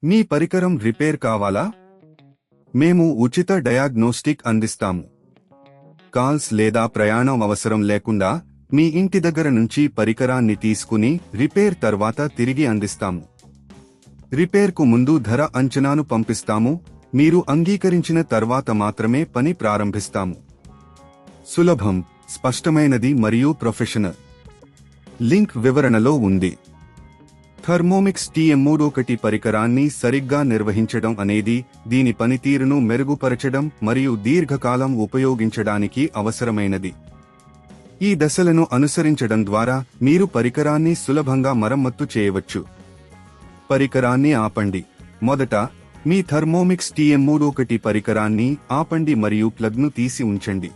మీ పరికరం రిపేర్ కావాలా? మేము ఉచిత డయాగ్నోస్టిక్ అందిస్తాము. కాల్స్ లేదా ప్రయాణం అవసరం లేకుండా మీ ఇంటి దగ్గర నుంచి పరికరాన్ని తీసుకుని రిపేర్ తర్వాత తిరిగి అందిస్తాము. రిపేర్కు ముందు ధర అంచనాను పంపిస్తాము. మీరు అంగీకరించిన తర్వాత మాత్రమే పని ప్రారంభిస్తాము. సులభం, స్పష్టమైనది మరియు ప్రొఫెషనల్. లింక్ వివరణలో ఉంది. థర్మోమిక్స్ TM31 పరికరాన్ని సరిగ్గా నిర్వహించడం అనేది దీని పనితీరును మెరుగుపరచడం మరియు దీర్ఘకాలం ఉపయోగించడానికి అవసరమైనది. ఈ దశలను అనుసరించడం ద్వారా మీరు పరికరాన్ని సులభంగా మరమ్మత్తు చేయవచ్చు. పరికరాన్ని ఆపండి. మొదట, మీ థర్మోమిక్స్ TM31 పరికరాన్ని ఆపండి మరియు ప్లగ్ను తీసి ఉంచండి.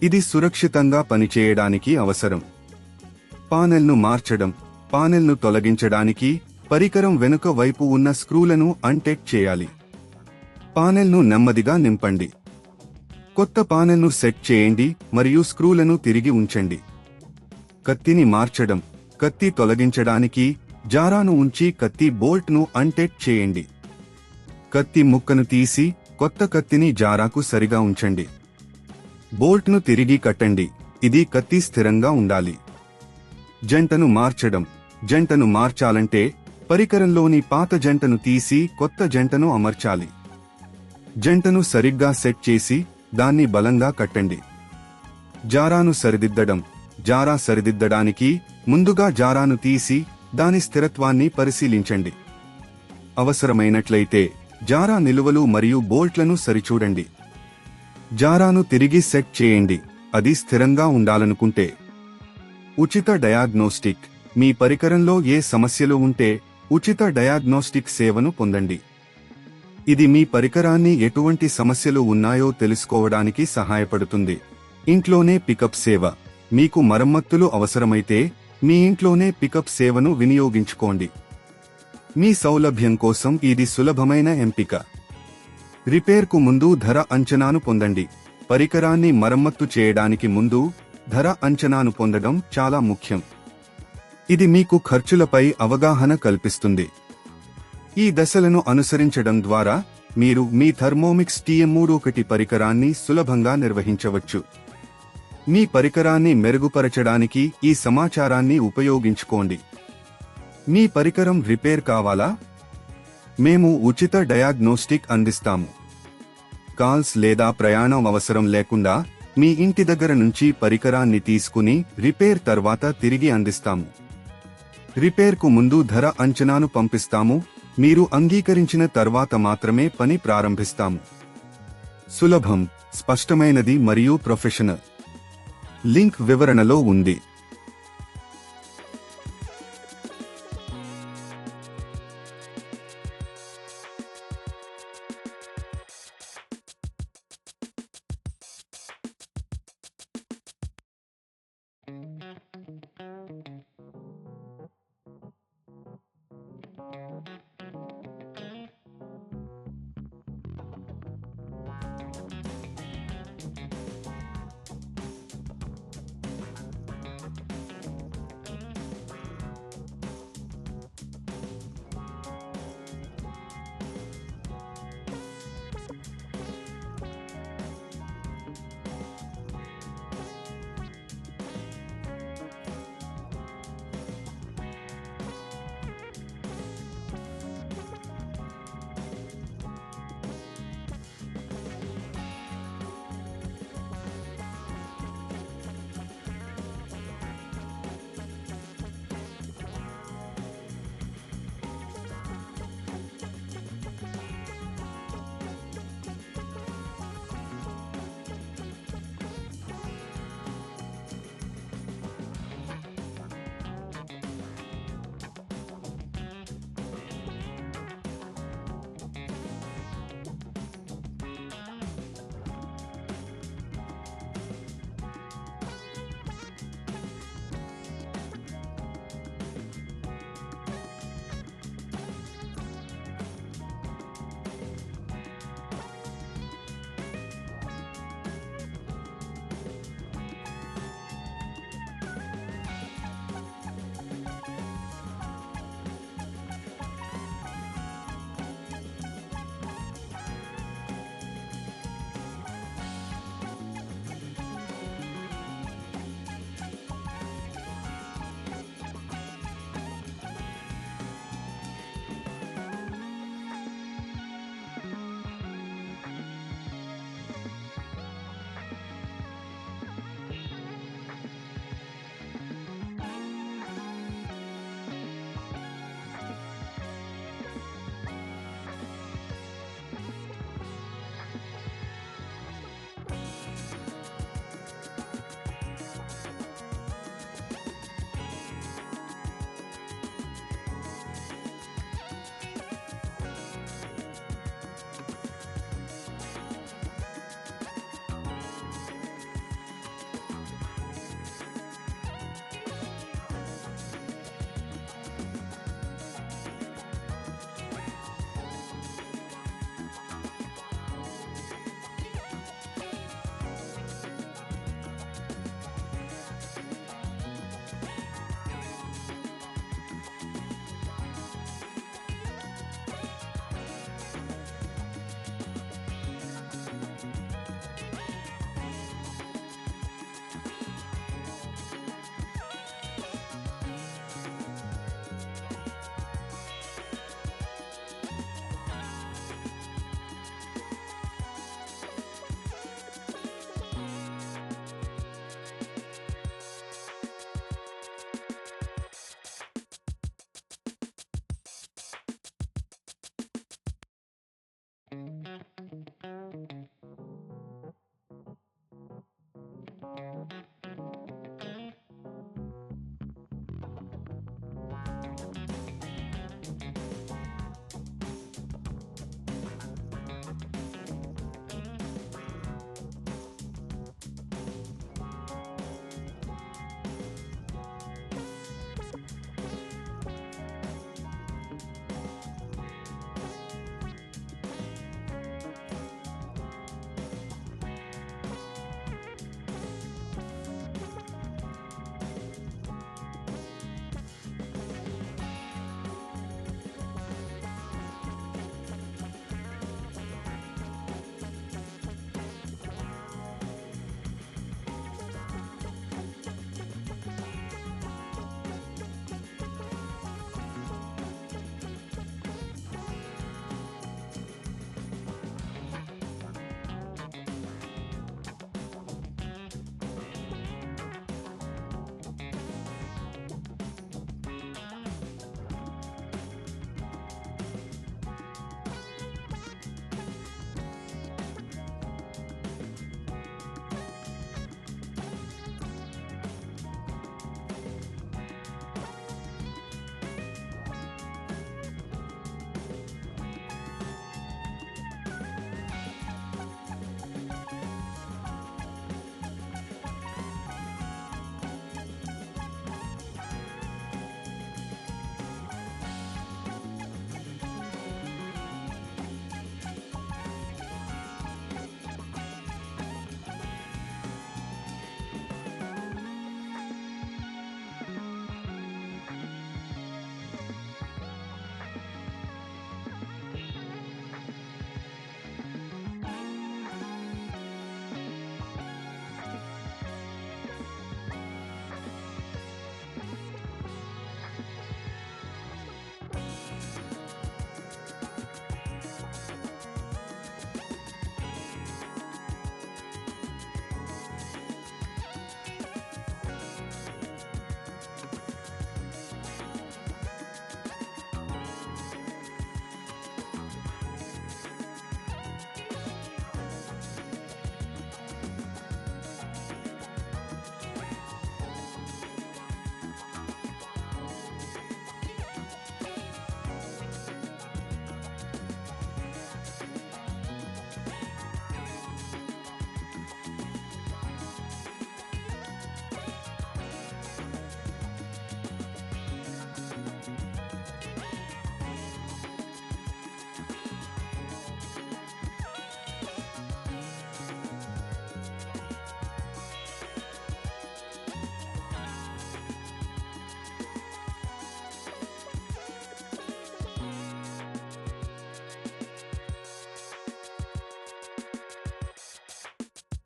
ఇది సురక్షితంగా పనిచేయడానికి అవసరం. పానెల్ను మార్చడం. పానెల్ను తొలగించడానికి పరికరం వెనుక వైపు ఉన్న స్క్రూలను అన్టెక్ చేయాలి. పానెల్ను నెమ్మదిగా నింపండి. కొత్త పానెల్ను సెట్ చేయండి మరియు స్క్రూలను తిరిగి ఉంచండి. కత్తిని మార్చడం. కత్తి తొలగించడానికి జారాను ఉంచి కత్తి బోల్ట్ను అన్టెక్ చేయండి. కత్తి ముక్కను తీసి కొత్త కత్తిని జారాకు సరిగా ఉంచండి. బోల్ట్ను తిరిగి కట్టండి. ఇది కత్తి స్థిరంగా ఉండాలి. జంటను మార్చడం. జంటను మార్చాలంటే పరికరంలోని పాత జంటను తీసి కొత్త జంటను అమర్చాలి. జంటను సరిగ్గా సెట్ చేసి దాన్ని బలంగా కట్టండి. జారాను సరిదిద్దడం. జారా సరిదిద్దడానికి ముందుగా జారాను తీసి దాని స్థిరత్వాన్ని పరిశీలించండి. అవసరమైనట్లయితే జారా నిలువలు మరియు బోల్ట్లను సరిచూడండి. జారాను తిరిగి సెట్ చేయండి, అది స్థిరంగా ఉండాలనుకుంటే. ఉచిత డయాగ్నోస్టిక్. మీ పరికరంలో ఏ సమస్యలు ఉంటే ఉచిత డయాగ్నోస్టిక్ సేవను పొందండి. ఇది మీ పరికరాన్ని ఎటువంటి సమస్యలు ఉన్నాయో తెలుసుకోవడానికి సహాయపడుతుంది. ఇంట్లోనే పికప్ సేవ. మీకు మరమ్మతులు అవసరమైతే మీ ఇంట్లోనే పికప్ సేవను వినియోగించుకోండి. మీ సౌలభ్యం కోసం ఇది సులభమైన ఎంపిక. రిపేర్కు ముందు ధర అంచనాను పొందండి. పరికరాన్ని మరమ్మత్తు చేయడానికి ముందు ధర అంచనాను పొందడం చాలా ముఖ్యం. ఇది మీకు ఖర్చులపై అవగాహన కల్పిస్తుంది. ఈ దశలను అనుసరించడం ద్వారా మీరు మీ థర్మోమిక్స్ TM31 పరికరాన్ని సులభంగా నిర్వహించవచ్చు. మీ పరికరాన్ని మెరుగుపరచడానికి ఈ సమాచారాన్ని ఉపయోగించుకోండి. మీ పరికరం రిపేర్ కావాలా? మేము ఉచిత డయాగ్నోస్టిక్ అందిస్తాము. కాల్స్ లేదా ప్రయాణం అవసరం లేకుండా మీ ఇంటి దగ్గర నుంచి పరికరాన్ని తీసుకుని రిపేర్ తర్వాత తిరిగి అందిస్తాము. రిపేర్కు ముందు ధర అంచనాను పంపిస్తాము. మీరు అంగీకరించిన తర్వాత మాత్రమే పని ప్రారంభిస్తాము. సులభం, స్పష్టమైనది మరియు ప్రొఫెషనల్. లింక్ వివరణలో ఉంది.